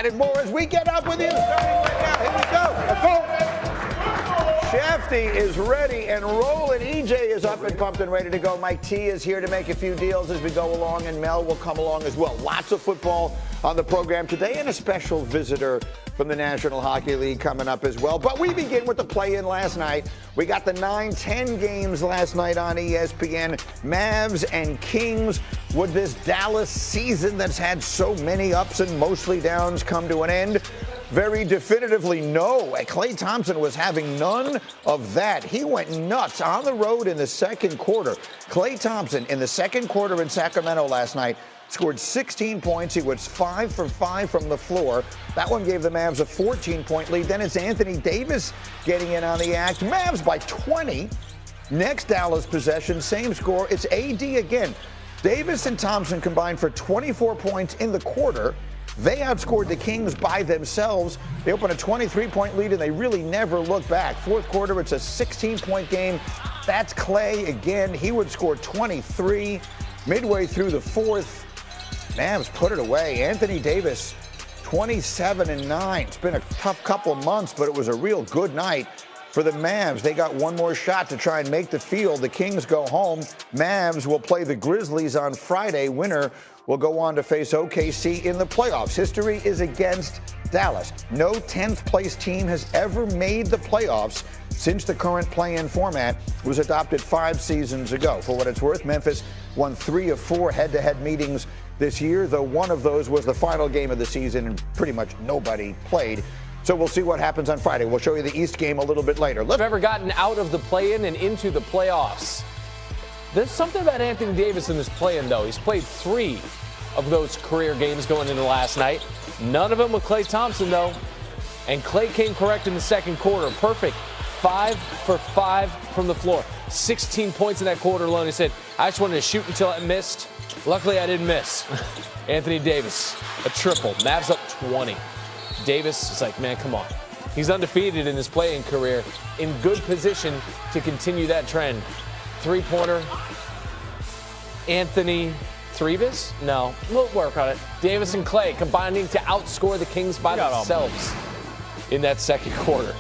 that and more as we get up with you starting right now. Here we go. Let's go. Shafty is ready and rolling. EJ is up and pumped and ready to go. Mike T is here to make a few deals as we go along, and Mel will come along as well. Lots of football on the program today and a special visitor from the National Hockey League coming up as well. But we begin with the play-in last night. We got the 9-10 games last night on ESPN. Mavs and Kings. Would this Dallas season that's had so many ups and mostly downs come to an end? Very definitively no. Klay Thompson was having none of that. He went nuts on the road in the second quarter. Klay Thompson in the second quarter in Sacramento last night scored 16 points. He was 5 for 5 from the floor. That one gave the Mavs a 14-point lead. Then it's Anthony Davis getting in on the act. Mavs by 20. Next Dallas possession, same score. It's AD again. Davis and Thompson combined for 24 points in the quarter. They outscored the Kings by themselves. They opened a 23-point lead, and they really never looked back. Fourth quarter, it's a 16-point game. That's Klay again. He would score 23. Midway through the fourth, Mavs put it away. Anthony Davis, 27 and 9. It's been a tough couple months, but it was a real good night for the Mavs. They got one more shot to try and make the field. The Kings go home. Mavs will play the Grizzlies on Friday. Winner will go on to face OKC in the playoffs. History is against Dallas. No 10th place team has ever made the playoffs since the current play-in format was adopted 5 seasons ago. For what it's worth, Memphis won 3 of 4 head-to-head meetings this year, though one of those was the final game of the season and pretty much nobody played. So we'll see what happens on Friday. We'll show you the East game a little bit later. I've ever gotten out of the play-in and into the playoffs. There's something about Anthony Davis in this play-in, though. He's played 3 of those career games going into last night. None of them with Klay Thompson, though. And Klay came correct in the second quarter. Perfect. 5 for 5 from the floor. 16 points in that quarter alone. He said, I just wanted to shoot until I missed. Luckily, I didn't miss. Anthony Davis, a triple. Mavs up 20. Davis is like, man, come on. He's undefeated in his playing career, in good position to continue that trend. Three-pointer, Anthony Trevis? No, we'll work on it. Davis and Klay combining to outscore the Kings by themselves in that second quarter.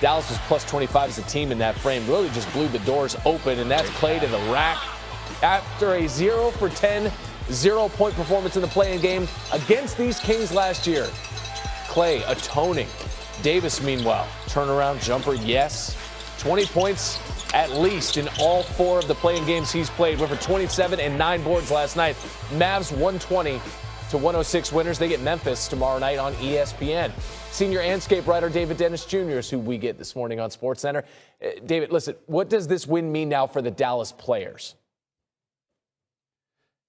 Dallas was plus 25 as a team in that frame. Really just blew the doors open, and that's Klay to the rack. After a 0 for 10, 0-point performance in the play-in game against these Kings last year. Klay atoning. Davis, meanwhile, turnaround jumper, yes. 20 points at least in all 4 of the play-in games he's played. Went for 27 and 9 boards last night. Mavs 120-106 winners. They get Memphis tomorrow night on ESPN. Senior Anscape writer David Dennis Jr. is who we get this morning on SportsCenter. David, listen, what does this win mean now for the Dallas players?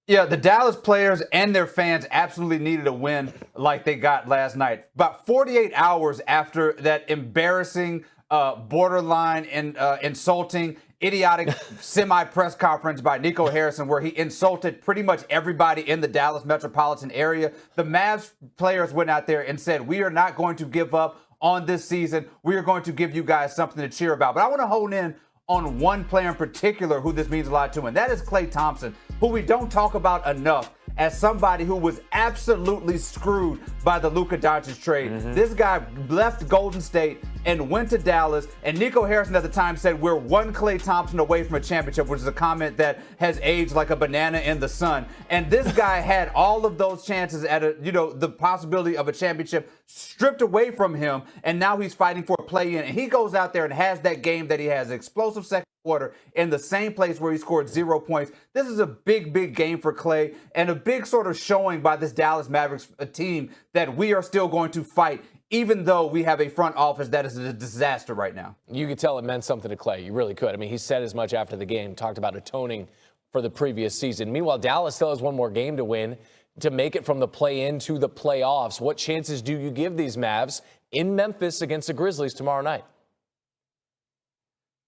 Yeah, the Dallas players and their fans absolutely needed a win like they got last night. About 48 hours after that embarrassing, borderline and insulting, idiotic semi-press conference by Nico Harrison where he insulted pretty much everybody in the Dallas metropolitan area, the Mavs players went out there and said, we are not going to give up on this season. We are going to give you guys something to cheer about. But I want to hone in on one player in particular who this means a lot to, and that is Klay Thompson, who we don't talk about enough as somebody who was absolutely screwed by the Luka Doncic trade. This guy left Golden State and went to Dallas, and Nico Harrison at the time said, we're one Klay Thompson away from a championship, which is a comment that has aged like a banana in the sun. And this guy had all of those chances at the possibility of a championship stripped away from him, and now he's fighting for a play-in, and he goes out there and has that game that he has, explosive second quarter in the same place where he scored 0 points. This is a big, big game for Klay and a big sort of showing by this Dallas Mavericks team that we are still going to fight, even though we have a front office that is a disaster right now. You could tell it meant something to Klay. You really could. I mean, he said as much after the game, talked about atoning for the previous season. Meanwhile, Dallas still has one more game to win to make it from the play-in to the playoffs. What chances do you give these Mavs in Memphis against the Grizzlies tomorrow night?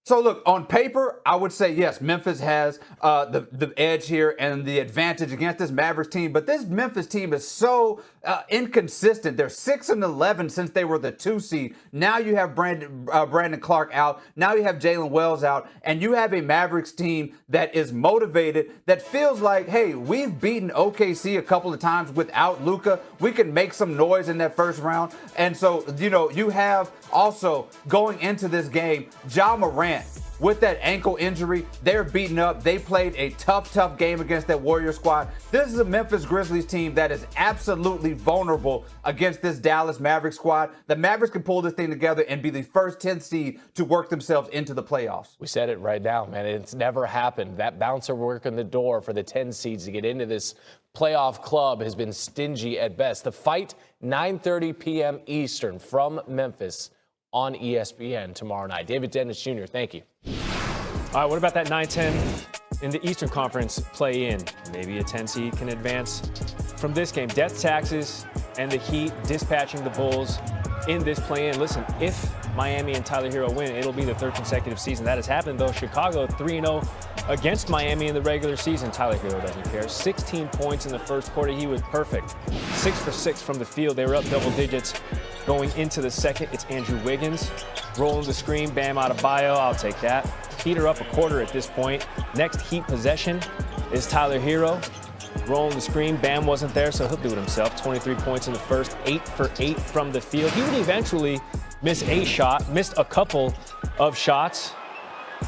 So look, on paper, I would say yes, Memphis has the edge here and the advantage against this Mavericks team. But this Memphis team is so inconsistent. They're 6-11 since they were the 2 seed. Now you have Brandon Clark out. Now you have Jalen Wells out, and you have a Mavericks team that is motivated. That feels like, hey, we've beaten OKC a couple of times without Luka. We can make some noise in that first round. And so you have also going into this game, Ja Morant. With that ankle injury, they're beaten up. They played a tough game against that Warrior squad. This is a Memphis Grizzlies team that is absolutely vulnerable against this Dallas Mavericks squad. The Mavericks can pull this thing together and be the first 10th seed to work themselves into the playoffs. We said it right now, man. It's never happened. That bouncer working the door for the 10 seeds to get into this playoff club has been stingy at best. The fight, 9:30 p.m. Eastern from Memphis on ESPN tomorrow night. David Dennis Jr., thank you. All right, what about that 9-10 in the Eastern Conference play-in? Maybe a 10 seed can advance from this game. Death taxes and the Heat dispatching the Bulls in this play-in. Listen, if Miami and Tyler Hero win, it'll be the third consecutive season that has happened, though. Chicago 3-0 against Miami in the regular season. Tyler Hero doesn't care. 16 points in the first quarter. He was perfect. 6 for 6 from the field. They were up double digits going into the second. It's Andrew Wiggins rolling the screen. Bam Adebayo. I'll take that. Heat are up a quarter at this point. Next Heat possession is Tyler Hero rolling the screen. Bam wasn't there, so he'll do it himself. 23 points in the first, 8 for 8 from the field. He would eventually miss a shot, missed a couple of shots.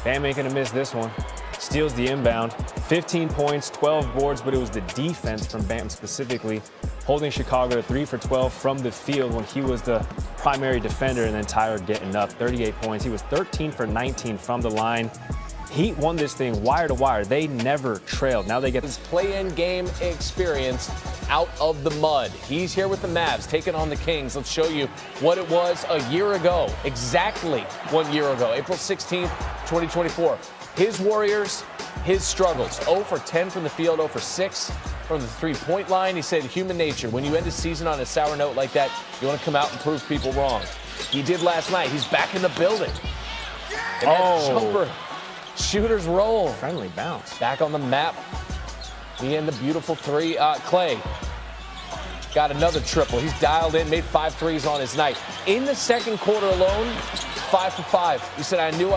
Bam ain't gonna miss this one. Steals the inbound. 15 points, 12 boards, but it was the defense from Bam specifically holding Chicago to 3 for 12 from the field when he was the primary defender, and then Tyler getting up 38 points. He was 13 for 19 from the line. Heat won this thing wire to wire. They never trailed. Now they get His play-in game experience out of the mud. He's here with the Mavs, taking on the Kings. Let's show you what it was a year ago, exactly 1 year ago, April 16th, 2024. His Warriors, his struggles. 0 for 10 from the field, 0 for 6 from the three-point line. He said human nature. When you end a season on a sour note like that, you want to come out and prove people wrong. He did last night. He's back in the building. And that jumper, shooter's roll. friendly bounce. Back on the map. He and the beautiful three. Clay got another triple. He's dialed in, made 5 threes on his night. In the second quarter alone, 5 for 5. He said, I knew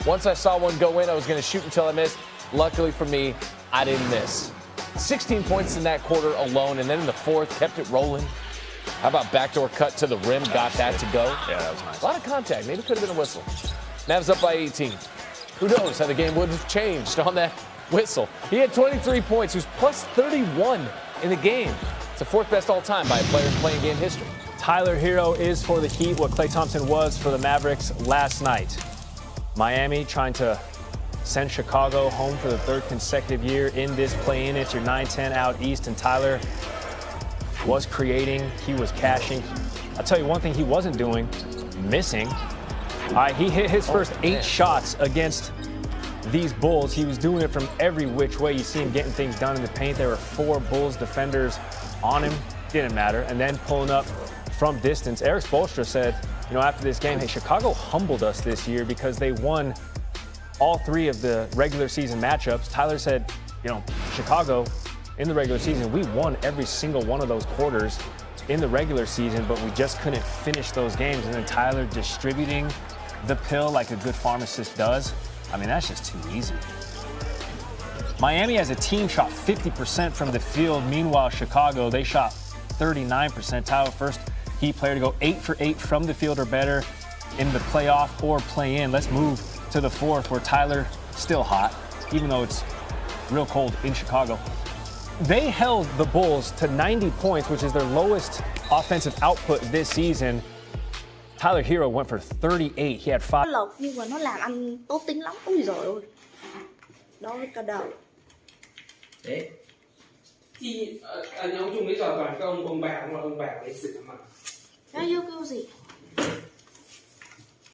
once I saw one go in, I was going to shoot until I missed. Luckily for me, I didn't miss. 16 points in that quarter alone, and then in the fourth, kept it rolling. How about backdoor cut to the rim? Got that to go. Yeah, that was nice. A lot of contact. Maybe could have been a whistle. Mavs up by 18. Who knows how the game would have changed on that whistle. He had 23 points. He was plus 31 in the game. It's the 4th best all time by a player in playing game history. Tyler Hero is for the Heat what Klay Thompson was for the Mavericks last night. Miami trying to send Chicago home for the 3rd consecutive year in this play-in. It's your 9-10 out east, and Tyler was creating. He was cashing. I'll tell you one thing he wasn't doing, missing. All right, he hit his first 8 shots against these Bulls. He was doing it from every which way. You see him getting things done in the paint. There were 4 Bulls defenders on him. Didn't matter. And then pulling up from distance. Eric Spoelstra said, after this game, hey, Chicago humbled us this year because they won all 3 of the regular season matchups. Tyler said, Chicago in the regular season, we won every single one of those quarters in the regular season, but we just couldn't finish those games. And then Tyler distributing the pill like a good pharmacist does. I mean, that's just too easy. Miami as a team shot 50% from the field. Meanwhile, Chicago, they shot 39%. Tyler, first Heat player to go 8 for 8 from the field or better in the playoff or play-in. Let's move to the 4th, where Tyler still hot, even though it's real cold in Chicago. They held the Bulls to 90 points, which is their lowest offensive output this season. Tyler Hero went for 38. He had 5. Lộc nhưng mà nó làm anh tốt tính lắm. Ôi giời ơi. Đó với cả đầu. Đấy. Thì ở nhóm chung đấy giờ toàn các ông bà đấy xử mà. Nó vô kêu gì?